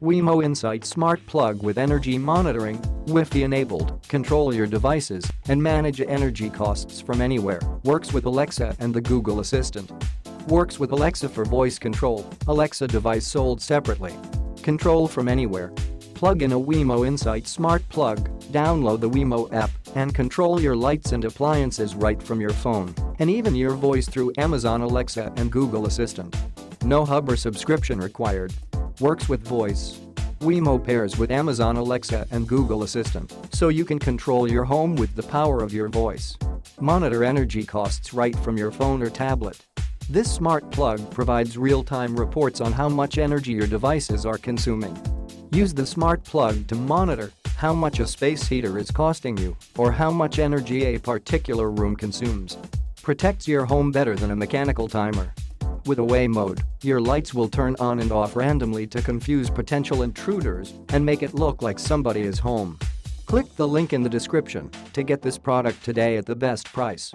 Wemo Insight Smart Plug with energy monitoring, Wi-Fi enabled, control your devices, and manage energy costs from anywhere. Works with Alexa and the Google Assistant. Works with Alexa for voice control, Alexa device sold separately. Control from anywhere. Plug in a Wemo Insight Smart Plug, download the Wemo app, and control your lights and appliances right from your phone, and even your voice through Amazon Alexa and Google Assistant. No hub or subscription required. Works with voice. Wemo pairs with Amazon Alexa and Google Assistant, so you can control your home with the power of your voice. Monitor energy costs right from your phone or tablet. This smart plug provides real-time reports on how much energy your devices are consuming. Use the smart plug to monitor how much a space heater is costing you or how much energy a particular room consumes. Protects your home better than a mechanical timer. With away mode, your lights will turn on and off randomly to confuse potential intruders and make it look like somebody is home. Click the link in the description to get this product today at the best price.